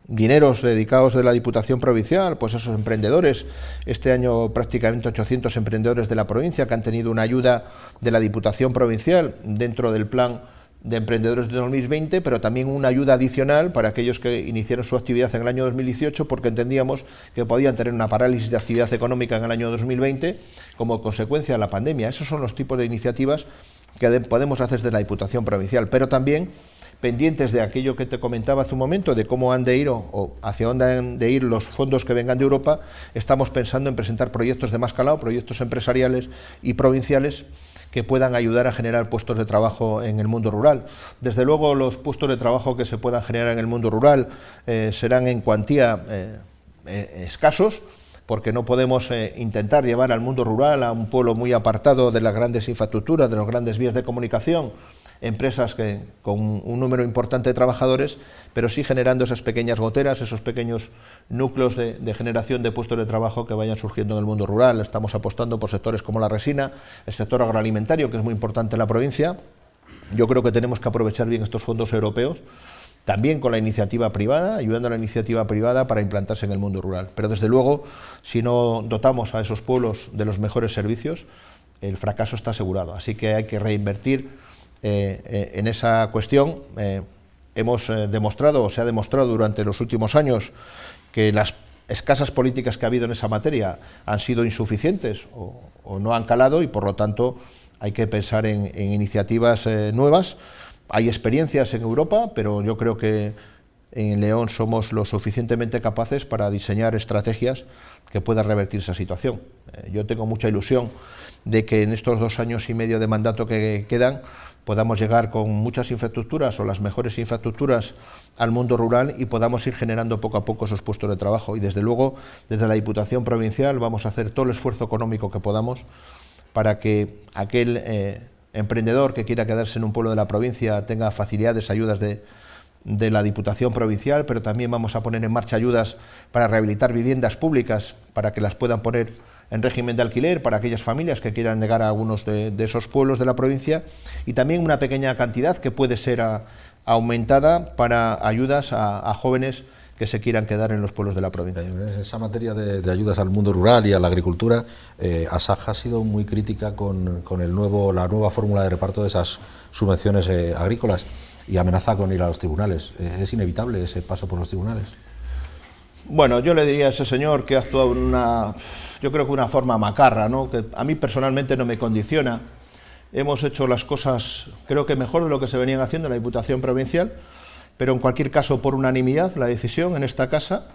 dineros dedicados de la Diputación Provincial, pues esos emprendedores. Este año prácticamente 800 emprendedores de la provincia que han tenido una ayuda de la Diputación Provincial dentro del plan de emprendedores de 2020, pero también una ayuda adicional para aquellos que iniciaron su actividad en el año 2018 porque entendíamos que podían tener una parálisis de actividad económica en el año 2020 como consecuencia de la pandemia. Esos son los tipos de iniciativas que podemos hacer desde la Diputación Provincial, pero también pendientes de aquello que te comentaba hace un momento, de cómo han de ir o hacia dónde han de ir los fondos que vengan de Europa. Estamos pensando en presentar proyectos de más calado, proyectos empresariales y provinciales que puedan ayudar a generar puestos de trabajo en el mundo rural. Desde luego, los puestos de trabajo que se puedan generar en el mundo rural serán en cuantía escasos, porque no podemos intentar llevar al mundo rural, a un pueblo muy apartado de las grandes infraestructuras, de los grandes vías de comunicación, empresas con un número importante de trabajadores, pero sí generando esas pequeñas goteras, esos pequeños núcleos de generación de puestos de trabajo que vayan surgiendo en el mundo rural. Estamos apostando por sectores como la resina, el sector agroalimentario, que es muy importante en la provincia. Yo creo que tenemos que aprovechar bien estos fondos europeos, también con la iniciativa privada, ayudando a la iniciativa privada para implantarse en el mundo rural. Pero desde luego, si no dotamos a esos pueblos de los mejores servicios, el fracaso está asegurado. Así que hay que reinvertir en esa cuestión. Hemos demostrado, o se ha demostrado durante los últimos años, que las escasas políticas que ha habido en esa materia han sido insuficientes o no han calado, y por lo tanto hay que pensar en iniciativas nuevas. Hay experiencias en Europa, pero yo creo que en León somos lo suficientemente capaces para diseñar estrategias que puedan revertir esa situación. Yo tengo mucha ilusión de que en estos 2 años y medio de mandato que quedan podamos llegar con muchas infraestructuras o las mejores infraestructuras al mundo rural y podamos ir generando poco a poco esos puestos de trabajo. Y desde luego, desde la Diputación Provincial vamos a hacer todo el esfuerzo económico que podamos para que aquel emprendedor que quiera quedarse en un pueblo de la provincia tenga facilidades, ayudas de la Diputación Provincial, pero también vamos a poner en marcha ayudas para rehabilitar viviendas públicas, para que las puedan poner en régimen de alquiler para aquellas familias que quieran llegar a algunos de esos pueblos de la provincia, y también una pequeña cantidad que puede ser aumentada para ayudas a jóvenes que se quieran quedar en los pueblos de la provincia. En esa materia de ayudas al mundo rural y a la agricultura, Asaja ha sido muy crítica con la nueva fórmula de reparto de esas subvenciones agrícolas y amenaza con ir a los tribunales. ¿Es inevitable ese paso por los tribunales? Bueno, yo le diría a ese señor que ha actuado yo creo que una forma macarra, ¿no? Que a mí personalmente no me condiciona. Hemos hecho las cosas, creo que mejor de lo que se venían haciendo en la Diputación Provincial, pero en cualquier caso por unanimidad la decisión en esta casa,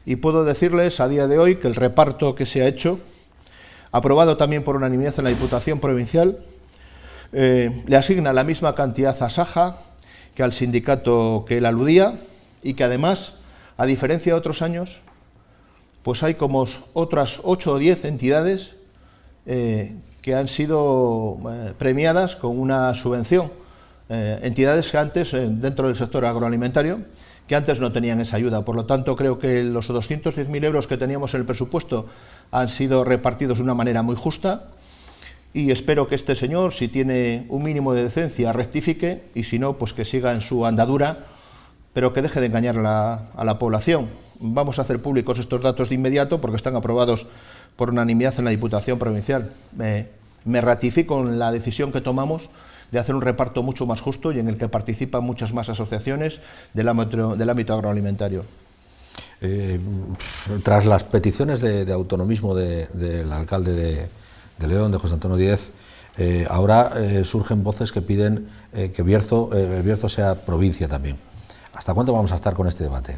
y puedo decirles a día de hoy que el reparto que se ha hecho, aprobado también por unanimidad en la Diputación Provincial, le asigna la misma cantidad a Asaja que al sindicato que él aludía, y que además, a diferencia de otros años, pues hay como otras 8 o 10 entidades que han sido premiadas con una subvención. Entidades que antes, dentro del sector agroalimentario, que antes no tenían esa ayuda. Por lo tanto, creo que los 210.000 euros que teníamos en el presupuesto han sido repartidos de una manera muy justa, y espero que este señor, si tiene un mínimo de decencia, rectifique, y si no, pues que siga en su andadura, pero que deje de engañar a la población. Vamos a hacer públicos estos datos de inmediato porque están aprobados por unanimidad en la Diputación Provincial. Me ratifico en la decisión que tomamos de hacer un reparto mucho más justo y en el que participan muchas más asociaciones del ámbito agroalimentario. Tras las peticiones de autonomismo del alcalde de León, de José Antonio Díez, ahora surgen voces que piden que el Bierzo sea provincia también. ¿Hasta cuándo vamos a estar con este debate?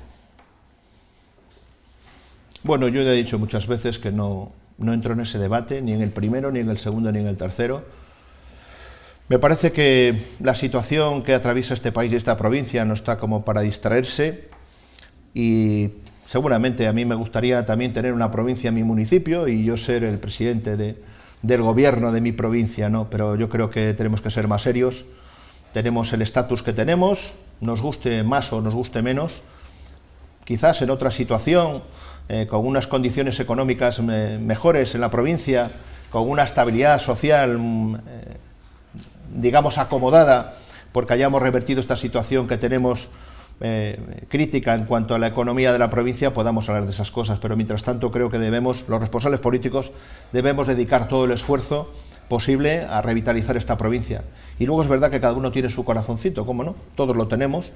Bueno, yo ya he dicho muchas veces que no entro en ese debate, ni en el primero, ni en el segundo, ni en el tercero. Me parece que la situación que atraviesa este país y esta provincia no está como para distraerse, y seguramente a mí me gustaría también tener una provincia en mi municipio y yo ser el presidente del gobierno de mi provincia, ¿no? Pero yo creo que tenemos que ser más serios. Tenemos el estatus que tenemos, nos guste más o nos guste menos. Quizás en otra situación, con unas condiciones económicas mejores en la provincia, con una estabilidad social, digamos, acomodada, porque hayamos revertido esta situación que tenemos crítica en cuanto a la economía de la provincia, podamos hablar de esas cosas. Pero mientras tanto creo que los responsables políticos, debemos dedicar todo el esfuerzo posible a revitalizar esta provincia. Y luego es verdad que cada uno tiene su corazoncito, ¿cómo no? Todos lo tenemos,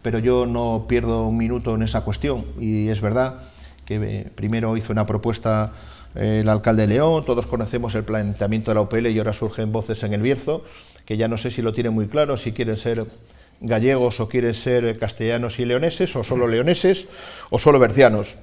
pero yo no pierdo un minuto en esa cuestión. Y es verdad que primero hizo una propuesta el alcalde de León, todos conocemos el planteamiento de la UPL y ahora surgen voces en el Bierzo, que ya no sé si lo tienen muy claro, si quieren ser gallegos o quieren ser castellanos y leoneses, o solo leoneses, o solo bercianos.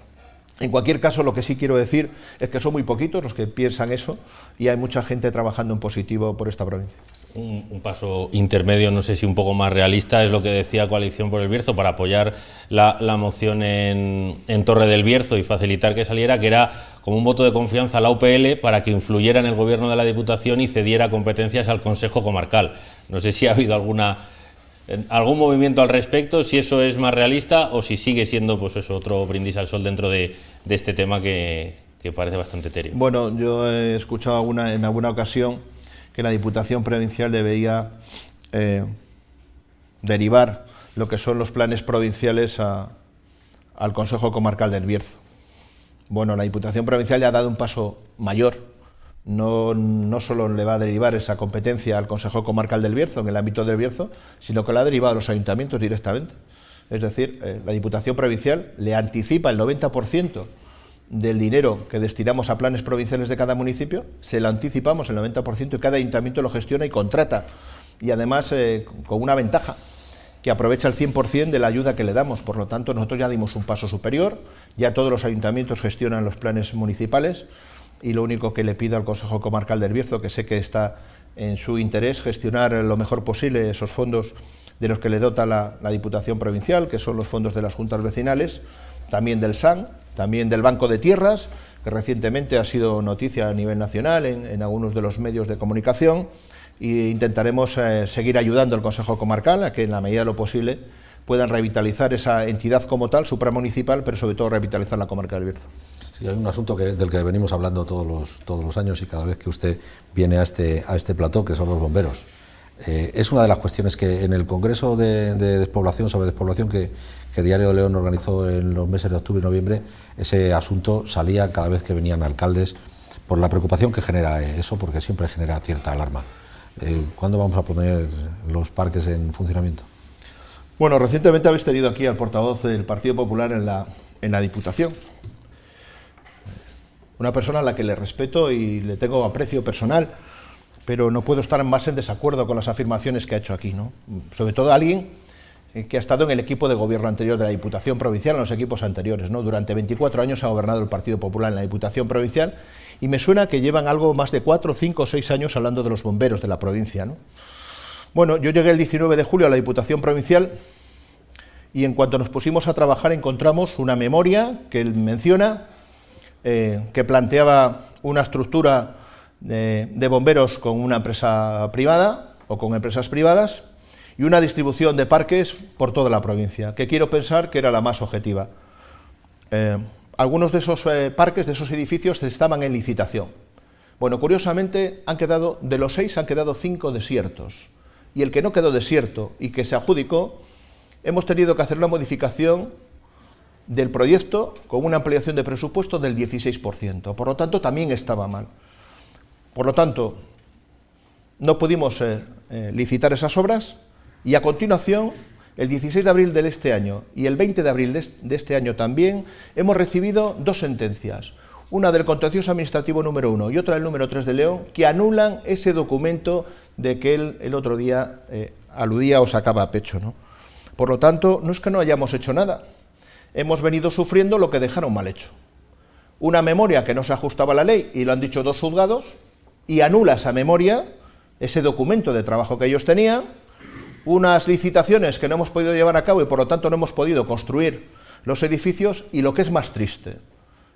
En cualquier caso, lo que sí quiero decir es que son muy poquitos los que piensan eso y hay mucha gente trabajando en positivo por esta provincia. Un paso intermedio, no sé si un poco más realista, es lo que decía Coalición por el Bierzo para apoyar la moción en Torre del Bierzo y facilitar que saliera, que era como un voto de confianza a la UPL para que influyera en el gobierno de la Diputación y cediera competencias al Consejo Comarcal. No sé si ha habido algún movimiento al respecto, si eso es más realista o si sigue siendo pues eso, otro brindis al sol dentro de este tema que parece bastante etéreo. Bueno, yo he escuchado en alguna ocasión que la Diputación Provincial debería derivar lo que son los planes provinciales al Consejo Comarcal del Bierzo. Bueno, la Diputación Provincial ya ha dado un paso mayor. No solo le va a derivar esa competencia al Consejo Comarcal del Bierzo, en el ámbito del Bierzo, sino que la ha derivado a los ayuntamientos directamente. Es decir, la Diputación Provincial le anticipa el 90% del dinero que destinamos a planes provinciales de cada municipio, se lo anticipamos el 90% y cada ayuntamiento lo gestiona y contrata. Y además con una ventaja, que aprovecha el 100% de la ayuda que le damos. Por lo tanto, nosotros ya dimos un paso superior, ya todos los ayuntamientos gestionan los planes municipales, y lo único que le pido al Consejo Comarcal del Bierzo, que sé que está en su interés gestionar lo mejor posible esos fondos de los que le dota la Diputación Provincial, que son los fondos de las juntas vecinales, también del SAN, también del Banco de Tierras, que recientemente ha sido noticia a nivel nacional en algunos de los medios de comunicación, e intentaremos seguir ayudando al Consejo Comarcal a que en la medida de lo posible puedan revitalizar esa entidad como tal, supramunicipal, pero sobre todo revitalizar la comarca del Bierzo. Sí, hay un asunto del que venimos hablando todos los años y cada vez que usted viene a este plató, que son los bomberos. Es una de las cuestiones que en el Congreso de Despoblación, sobre despoblación, que Diario de León organizó en los meses de octubre y noviembre, ese asunto salía cada vez que venían alcaldes por la preocupación que genera eso, porque siempre genera cierta alarma. ¿Cuándo vamos a poner los parques en funcionamiento? Bueno, recientemente habéis tenido aquí al portavoz del Partido Popular en la Diputación. Una persona a la que le respeto y le tengo aprecio personal, pero no puedo estar más en desacuerdo con las afirmaciones que ha hecho aquí, ¿no? Sobre todo alguien que ha estado en el equipo de gobierno anterior de la Diputación Provincial, en los equipos anteriores, ¿no? Durante 24 años ha gobernado el Partido Popular en la Diputación Provincial y me suena que llevan algo más de 4, 5 o 6 años hablando de los bomberos de la provincia, ¿no? Bueno, yo llegué el 19 de julio a la Diputación Provincial y en cuanto nos pusimos a trabajar encontramos una memoria que él menciona, que planteaba una estructura de bomberos con una empresa privada o con empresas privadas y una distribución de parques por toda la provincia, que quiero pensar que era la más objetiva. Algunos de esos parques, de esos edificios, estaban en licitación. Bueno, curiosamente, de los 6 han quedado 5 desiertos, y el que no quedó desierto y que se adjudicó, hemos tenido que hacer una modificación del proyecto con una ampliación de presupuesto del 16%, por lo tanto también estaba mal. Por lo tanto, no pudimos licitar esas obras y a continuación, el 16 de abril de este año y el 20 de abril de este año también, hemos recibido 2 sentencias, una del contencioso administrativo número 1 y otra del número 3 de León, que anulan ese documento de que él el otro día aludía o sacaba a pecho, ¿no? Por lo tanto, no es que no hayamos hecho nada, hemos venido sufriendo lo que dejaron mal hecho. Una memoria que no se ajustaba a la ley, y lo han dicho 2 juzgados, y anula esa memoria, ese documento de trabajo que ellos tenían, unas licitaciones que no hemos podido llevar a cabo y por lo tanto no hemos podido construir los edificios, y lo que es más triste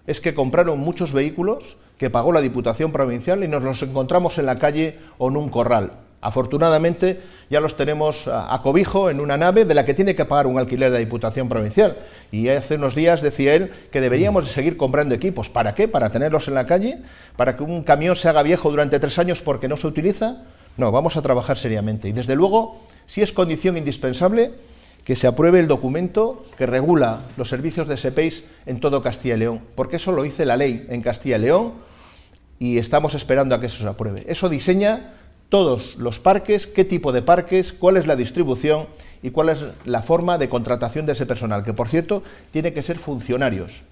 es que compraron muchos vehículos que pagó la Diputación Provincial y nos los encontramos en la calle o en un corral. Afortunadamente ya los tenemos a cobijo en una nave de la que tiene que pagar un alquiler de la Diputación Provincial. Y hace unos días decía él que deberíamos seguir comprando equipos. ¿Para qué? ¿Para tenerlos en la calle? ¿Para que un camión se haga viejo durante 3 años porque no se utiliza? No, vamos a trabajar seriamente. Y desde luego, sí es condición indispensable que se apruebe el documento que regula los servicios de SEPEIS en todo Castilla y León, porque eso lo dice la ley en Castilla y León y estamos esperando a que eso se apruebe. Eso diseña todos los parques, qué tipo de parques, cuál es la distribución y cuál es la forma de contratación de ese personal, que por cierto tiene que ser funcionarios.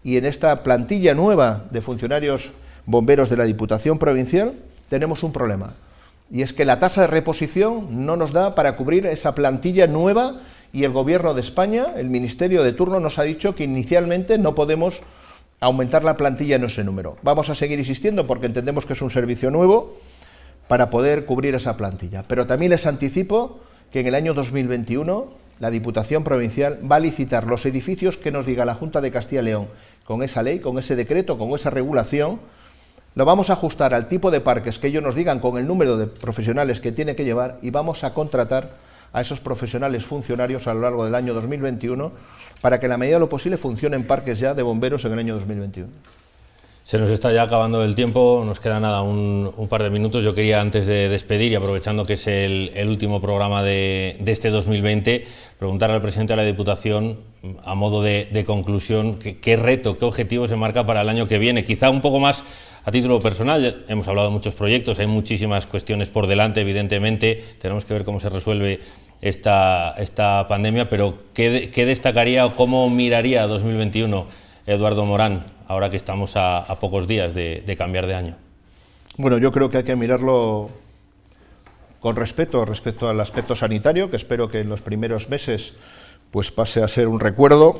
Y en esta plantilla nueva de funcionarios bomberos de la Diputación Provincial tenemos un problema. y es que la tasa de reposición no nos da para cubrir esa plantilla nueva y el Gobierno de España, el Ministerio de turno, nos ha dicho que inicialmente no podemos aumentar la plantilla en ese número. Vamos a seguir insistiendo porque entendemos que es un servicio nuevo para poder cubrir esa plantilla. Pero también les anticipo que en el año 2021 la Diputación Provincial va a licitar los edificios que nos diga la Junta de Castilla y León con esa ley, con ese decreto, con esa regulación. Lo vamos a ajustar al tipo de parques que ellos nos digan con el número de profesionales que tiene que llevar y vamos a contratar a esos profesionales funcionarios a lo largo del año 2021 para que en la medida de lo posible funcionen parques ya de bomberos en el año 2021. Se nos está ya acabando el tiempo, nos queda nada, un par de minutos. Yo quería, antes de despedir y aprovechando que es el último programa de este 2020, preguntar al presidente de la Diputación, a modo de conclusión, qué reto, qué objetivo se marca para el año que viene. Quizá un poco más a título personal, hemos hablado de muchos proyectos, hay muchísimas cuestiones por delante, evidentemente, tenemos que ver cómo se resuelve esta pandemia, pero ¿qué destacaría o cómo miraría 2021 Eduardo Morán, ahora que estamos a pocos días de cambiar de año? Bueno, yo creo que hay que mirarlo con respeto respecto al aspecto sanitario, que espero que en los primeros meses pues pase a ser un recuerdo,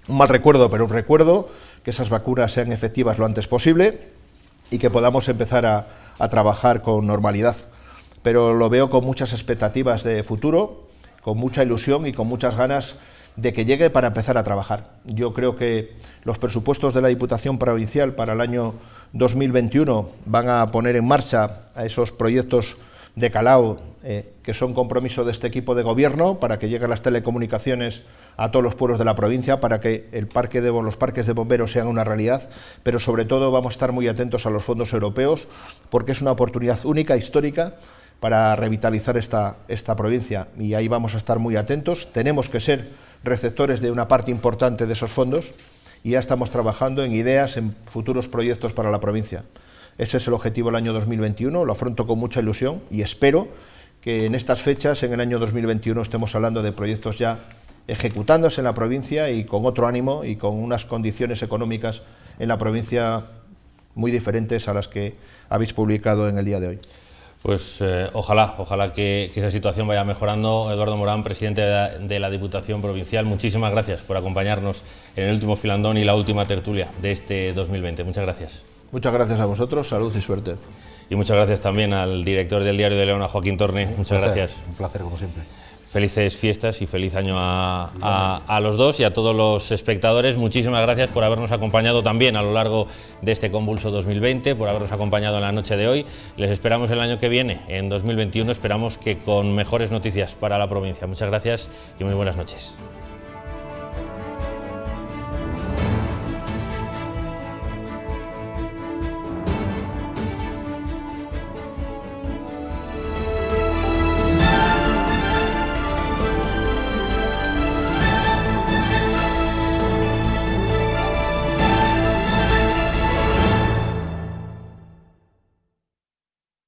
un mal recuerdo, pero un recuerdo, que esas vacunas sean efectivas lo antes posible y que podamos empezar a trabajar con normalidad. Pero lo veo con muchas expectativas de futuro, con mucha ilusión y con muchas ganas de que llegue para empezar a trabajar. Yo creo que los presupuestos de la Diputación Provincial para el año 2021 van a poner en marcha a esos proyectos de calado que son compromiso de este equipo de gobierno para que lleguen las telecomunicaciones a todos los pueblos de la provincia, para que los parques de bomberos sean una realidad, pero sobre todo vamos a estar muy atentos a los fondos europeos porque es una oportunidad única, histórica, para revitalizar esta provincia, y ahí vamos a estar muy atentos. Tenemos que ser receptores de una parte importante de esos fondos y ya estamos trabajando en ideas, en futuros proyectos para la provincia. Ese es el objetivo del año 2021, lo afronto con mucha ilusión y espero que en estas fechas, en el año 2021, estemos hablando de proyectos ya ejecutándose en la provincia y con otro ánimo y con unas condiciones económicas en la provincia muy diferentes a las que habéis publicado en el día de hoy. Pues ojalá que esa situación vaya mejorando. Eduardo Morán, presidente de la Diputación Provincial, muchísimas gracias por acompañarnos en el último filandón y la última tertulia de este 2020. Muchas gracias. Muchas gracias a vosotros, salud y suerte. Y muchas gracias también al director del Diario de León, a Joaquín Torne. Muchas gracias. Un placer, como siempre. Felices fiestas y feliz año a los dos y a todos los espectadores. Muchísimas gracias por habernos acompañado también a lo largo de este convulso 2020, por habernos acompañado en la noche de hoy. Les esperamos el año que viene, en 2021, esperamos que con mejores noticias para la provincia. Muchas gracias y muy buenas noches.